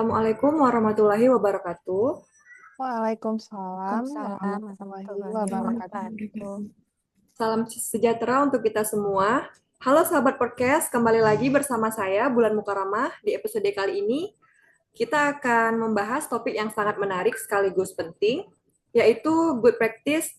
Assalamualaikum warahmatullahi wabarakatuh. Waalaikumsalam Waalaikumsalam warahmatullahi warahmatullahi wabarakatuh. wabarakatuh. Salam sejahtera untuk kita semua. Halo sahabat podcast, kembali lagi bersama saya Bulan Mukaramah. Di episode kali ini kita akan membahas topik yang sangat menarik sekaligus penting, yaitu good practice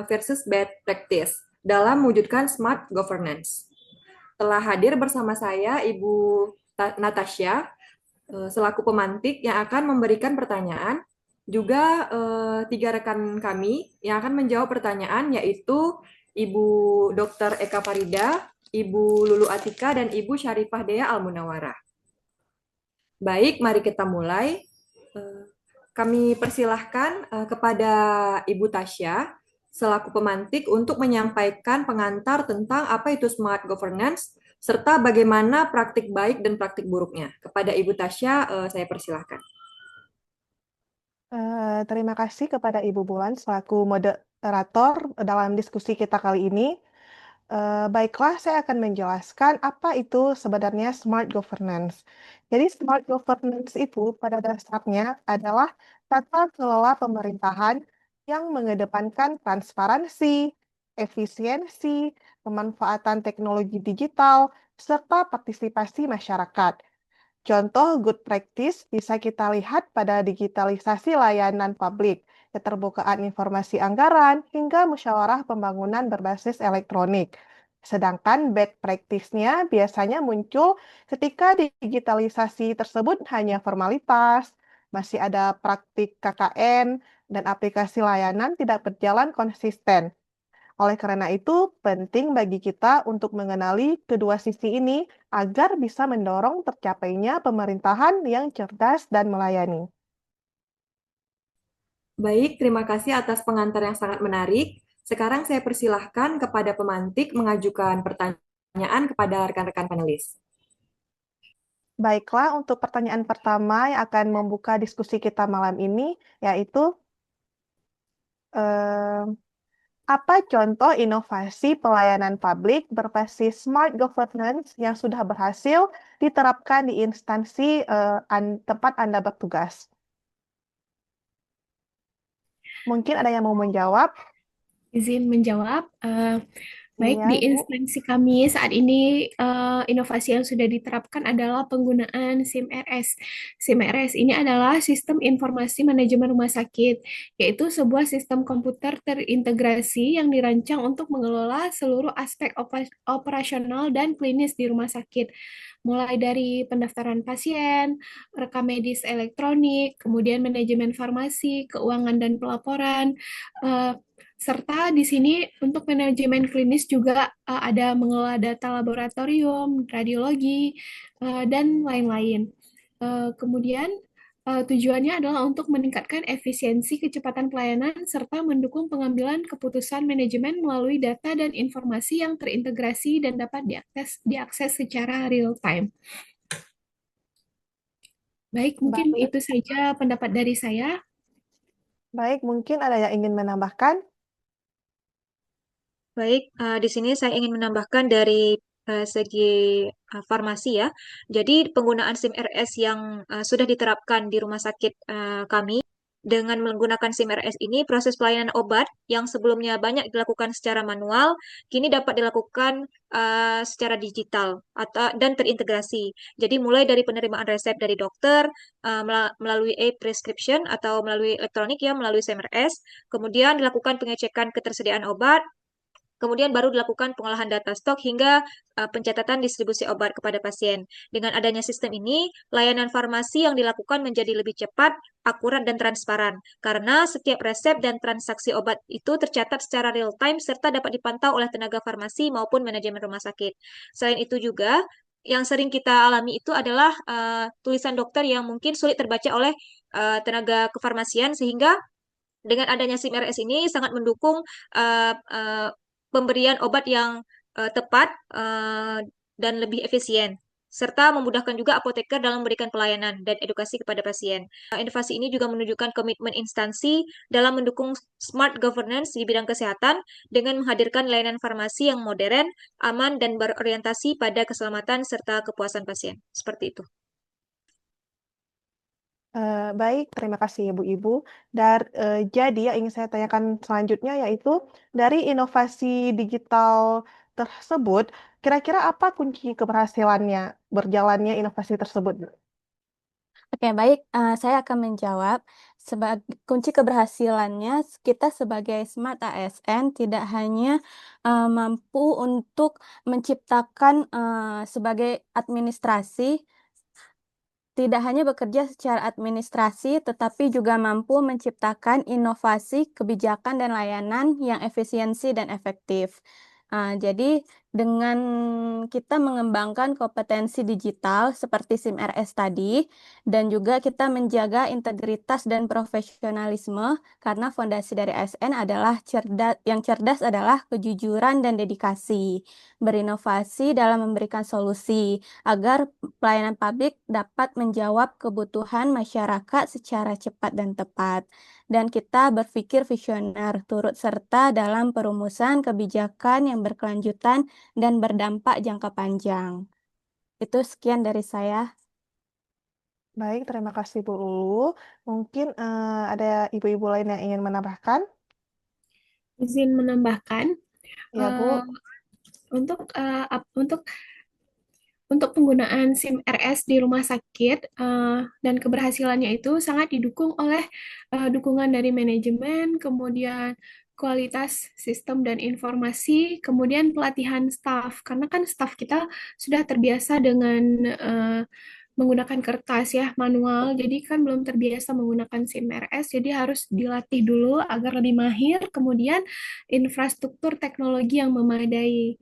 versus bad practice dalam mewujudkan smart governance. Telah hadir bersama saya Ibu Natasha selaku pemantik yang akan memberikan pertanyaan, juga tiga rekan kami yang akan menjawab pertanyaan, yaitu Ibu Dr. Eka Farida, Ibu Lulu Atika, dan Ibu Syarifah Dea Almunawarah. Baik, mari kita mulai. Kami persilahkan kepada Ibu Tasya selaku pemantik untuk menyampaikan pengantar tentang apa itu smart governance serta bagaimana praktik baik dan praktik buruknya. Kepada Ibu Tasya, saya persilahkan. Terima kasih kepada Ibu Bulan selaku moderator dalam diskusi kita kali ini. Baiklah, saya akan menjelaskan apa itu sebenarnya smart governance. Jadi, smart governance itu pada dasarnya adalah tata kelola pemerintahan yang mengedepankan transparansi, efisiensi, pemanfaatan teknologi digital, serta partisipasi masyarakat. Contoh good practice bisa kita lihat pada digitalisasi layanan publik, keterbukaan informasi anggaran, hingga musyawarah pembangunan berbasis elektronik. Sedangkan bad practice-nya biasanya muncul ketika digitalisasi tersebut hanya formalitas, masih ada praktik KKN, dan aplikasi layanan tidak berjalan konsisten. Oleh karena itu, penting bagi kita untuk mengenali kedua sisi ini agar bisa mendorong tercapainya pemerintahan yang cerdas dan melayani. Baik, terima kasih atas pengantar yang sangat menarik. Sekarang saya persilahkan kepada pemantik mengajukan pertanyaan kepada rekan-rekan panelis. Baiklah, untuk pertanyaan pertama yang akan membuka diskusi kita malam ini, yaitu eh, apa contoh inovasi pelayanan publik berbasis smart governance yang sudah berhasil diterapkan di instansi tempat Anda bertugas? Mungkin ada yang mau menjawab? Izin menjawab. Baik, Iya, di Ibu. instansi kami saat ini inovasi yang sudah diterapkan adalah penggunaan SIM-RS. SIM-RS ini adalah Sistem Informasi Manajemen Rumah Sakit, yaitu sebuah sistem komputer terintegrasi yang dirancang untuk mengelola seluruh aspek operasional dan klinis di rumah sakit, mulai dari pendaftaran pasien, rekam medis elektronik, kemudian manajemen farmasi, keuangan dan pelaporan, eh, serta di sini untuk manajemen klinis juga ada mengelola data laboratorium, radiologi, dan lain-lain. Kemudian tujuannya adalah untuk meningkatkan efisiensi kecepatan pelayanan serta mendukung pengambilan keputusan manajemen melalui data dan informasi yang terintegrasi dan dapat diakses secara real time. Baik, mungkin Baik, itu saja pendapat dari saya. baik, mungkin ada yang ingin menambahkan? Baik, di sini saya ingin menambahkan dari segi farmasi ya. Jadi penggunaan SIM-RS yang sudah diterapkan di rumah sakit kami dengan menggunakan SIM-RS ini proses pelayanan obat yang sebelumnya banyak dilakukan secara manual kini dapat dilakukan secara digital atau dan terintegrasi. Jadi mulai dari penerimaan resep dari dokter melalui e-prescription atau melalui elektronik ya melalui SIM-RS, kemudian dilakukan pengecekan ketersediaan obat. Kemudian baru dilakukan pengolahan data stok hingga pencatatan distribusi obat kepada pasien. Dengan adanya sistem ini, layanan farmasi yang dilakukan menjadi lebih cepat, akurat, dan transparan. Karena setiap resep dan transaksi obat itu tercatat secara real time serta dapat dipantau oleh tenaga farmasi maupun manajemen rumah sakit. Selain itu juga, yang sering kita alami itu adalah tulisan dokter yang mungkin sulit terbaca oleh tenaga kefarmasian sehingga dengan adanya SIM-RS ini sangat mendukung pemberian obat yang tepat dan lebih efisien, serta memudahkan juga apoteker dalam memberikan pelayanan dan edukasi kepada pasien. Inovasi ini juga menunjukkan komitmen instansi dalam mendukung smart governance di bidang kesehatan dengan menghadirkan layanan farmasi yang modern, aman, dan berorientasi pada keselamatan serta kepuasan pasien. Seperti itu. Baik, terima kasih Ibu-Ibu. Jadi yang ingin saya tanyakan selanjutnya yaitu dari inovasi digital tersebut, kira-kira apa kunci keberhasilannya berjalannya inovasi tersebut? Oke, baik. Saya akan menjawab. Sebagai kunci keberhasilannya, kita sebagai Smart ASN tidak hanya mampu untuk menciptakan sebagai administrasi, tidak hanya bekerja secara administrasi, tetapi juga mampu menciptakan inovasi, kebijakan, dan layanan yang efisiensi dan efektif. Jadi, dengan kita mengembangkan kompetensi digital seperti SIM-RS tadi, dan juga kita menjaga integritas dan profesionalisme, karena fondasi dari ASN adalah yang cerdas adalah kejujuran dan dedikasi, berinovasi dalam memberikan solusi, agar pelayanan publik dapat menjawab kebutuhan masyarakat secara cepat dan tepat. Dan kita berpikir visioner, turut serta dalam perumusan kebijakan yang berkelanjutan dan berdampak jangka panjang. Itu sekian dari saya. Baik, terima kasih Bu Ulu. Mungkin ada ibu-ibu lain yang ingin menambahkan? Izin menambahkan, Ya, Bu. eh, untuk penggunaan SIM RS di rumah sakit dan keberhasilannya itu sangat didukung oleh dukungan dari manajemen, kemudian kualitas sistem dan informasi, kemudian pelatihan staf. Karena kan staf kita sudah terbiasa dengan menggunakan kertas ya manual, jadi kan belum terbiasa menggunakan SIM RS, jadi harus dilatih dulu agar lebih mahir. Kemudian infrastruktur teknologi yang memadai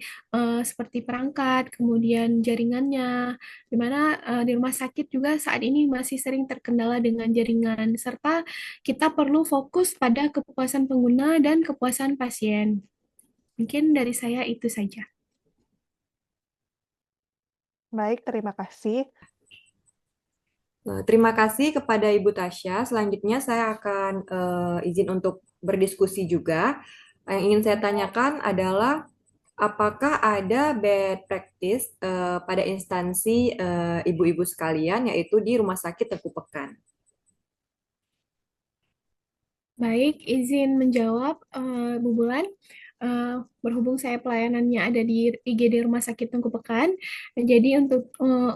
seperti perangkat, kemudian jaringannya, di mana di rumah sakit juga saat ini masih sering terkendala dengan jaringan, serta kita perlu fokus pada kepuasan pengguna dan kepuasan pasien. Mungkin dari saya itu saja. Baik, terima kasih. Terima kasih kepada Ibu Tasya. Selanjutnya saya akan izin untuk berdiskusi juga. Yang ingin saya tanyakan adalah apakah ada bad practice pada instansi ibu-ibu sekalian, yaitu di Rumah Sakit Teguh Pekan? Baik, izin menjawab, Bu Bulan. Berhubung saya pelayanannya ada di IGD Rumah Sakit Tengku Pekan, jadi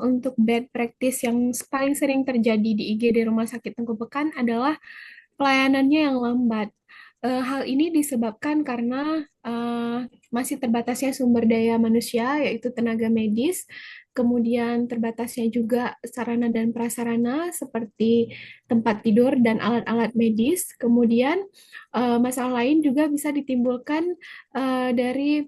untuk bad practice yang paling sering terjadi di IGD Rumah Sakit Tengku Pekan adalah pelayanannya yang lambat. Hal ini disebabkan karena masih terbatasnya sumber daya manusia, yaitu tenaga medis, kemudian terbatasnya juga sarana dan prasarana seperti tempat tidur dan alat-alat medis. Kemudian masalah lain juga bisa ditimbulkan dari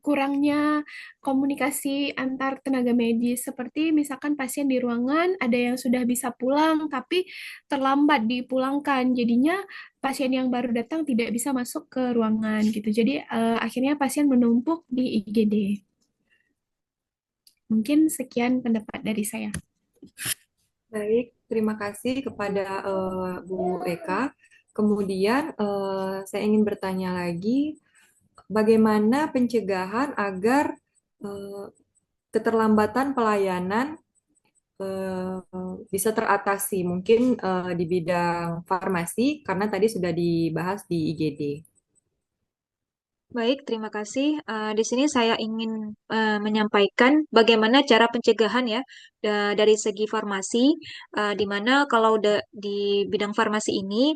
kurangnya komunikasi antar tenaga medis, seperti misalkan pasien di ruangan ada yang sudah bisa pulang tapi terlambat dipulangkan, jadinya pasien yang baru datang tidak bisa masuk ke ruangan gitu. Jadi akhirnya pasien menumpuk di IGD. Mungkin sekian pendapat dari saya. Baik, terima kasih kepada Bu Eka. Kemudian saya ingin bertanya lagi, bagaimana pencegahan agar eh, keterlambatan pelayanan eh, bisa teratasi? Mungkin di bidang farmasi, karena tadi sudah dibahas di IGD. Baik, terima kasih. Di sini saya ingin menyampaikan bagaimana cara pencegahan ya dari segi farmasi, di mana kalau di bidang farmasi ini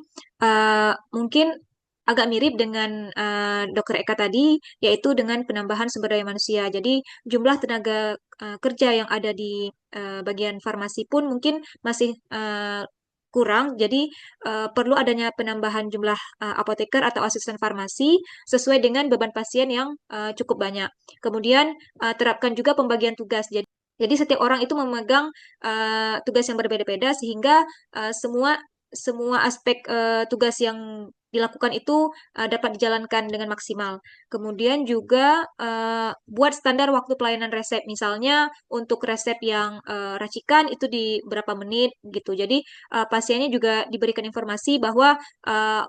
mungkin agak mirip dengan Dokter Eka tadi, yaitu dengan penambahan sumber daya manusia. Jadi jumlah tenaga kerja yang ada di bagian farmasi pun mungkin masih kurang. Jadi perlu adanya penambahan jumlah apoteker atau asisten farmasi sesuai dengan beban pasien yang cukup banyak. Kemudian terapkan juga pembagian tugas. Jadi setiap orang itu memegang tugas yang berbeda-beda sehingga semua semua aspek tugas yang dilakukan itu dapat dijalankan dengan maksimal. Kemudian juga buat standar waktu pelayanan resep. Misalnya untuk resep yang racikan itu di berapa menit gitu. Jadi pasiennya juga diberikan informasi bahwa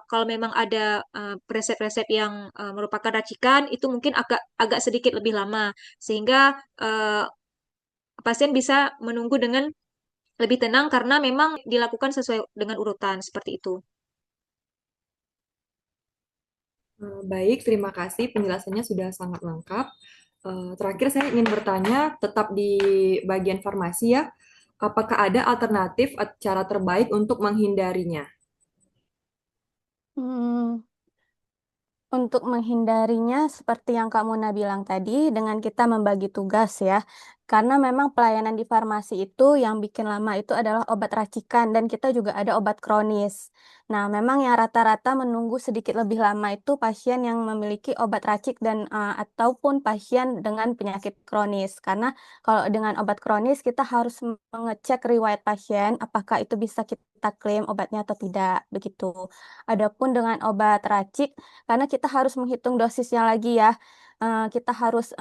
kalau memang ada resep-resep yang merupakan racikan itu mungkin agak agak sedikit lebih lama sehingga pasien bisa menunggu dengan lebih tenang karena memang dilakukan sesuai dengan urutan seperti itu. Baik, terima kasih. Penjelasannya sudah sangat lengkap. Terakhir, saya ingin bertanya, tetap di bagian farmasi ya, apakah ada alternatif cara terbaik untuk menghindarinya? Hmm, Untuk menghindarinya, seperti yang Kak Muna bilang tadi, dengan kita membagi tugas ya. Karena memang pelayanan di farmasi itu yang bikin lama itu adalah obat racikan dan kita juga ada obat kronis. Nah, memang yang rata-rata menunggu sedikit lebih lama itu pasien yang memiliki obat racik dan ataupun pasien dengan penyakit kronis. Karena kalau dengan obat kronis kita harus mengecek riwayat pasien apakah itu bisa kita klaim obatnya atau tidak, begitu. Adapun dengan obat racik karena kita harus menghitung dosisnya lagi ya. Kita harus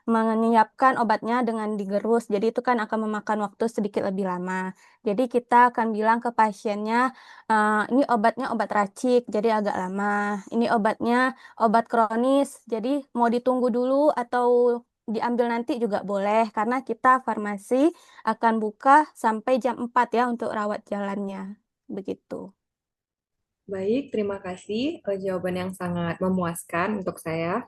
menyiapkan obatnya dengan digerus, jadi itu kan akan memakan waktu sedikit lebih lama. Jadi kita akan bilang ke pasiennya, ini obatnya obat racik, jadi agak lama. Ini obatnya obat kronis, jadi mau ditunggu dulu atau diambil nanti juga boleh, karena kita farmasi akan buka sampai jam 4 ya untuk rawat jalannya. Begitu. Baik, terima kasih. Jawaban yang sangat memuaskan untuk saya.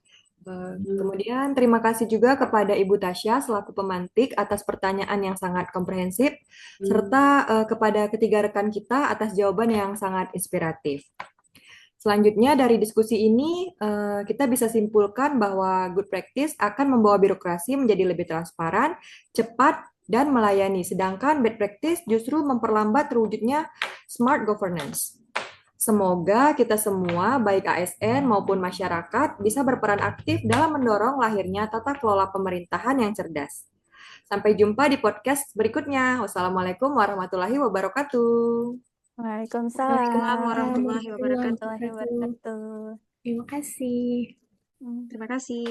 Kemudian terima kasih juga kepada Ibu Tasya selaku pemantik atas pertanyaan yang sangat komprehensif, serta kepada ketiga rekan kita atas jawaban yang sangat inspiratif. Selanjutnya dari diskusi ini kita bisa simpulkan bahwa good practice akan membawa birokrasi menjadi lebih transparan, cepat, dan melayani, sedangkan bad practice justru memperlambat terwujudnya smart governance. Semoga kita semua, baik ASN maupun masyarakat, bisa berperan aktif dalam mendorong lahirnya tata kelola pemerintahan yang cerdas. Sampai jumpa di podcast berikutnya. Wassalamualaikum warahmatullahi wabarakatuh. Waalaikumsalam Waalaikumsalam warahmatullahi Warahmatullahi wabarakatuh. warahmatullahi wabarakatuh. wabarakatuh. Terima kasih. Hmm. Terima kasih.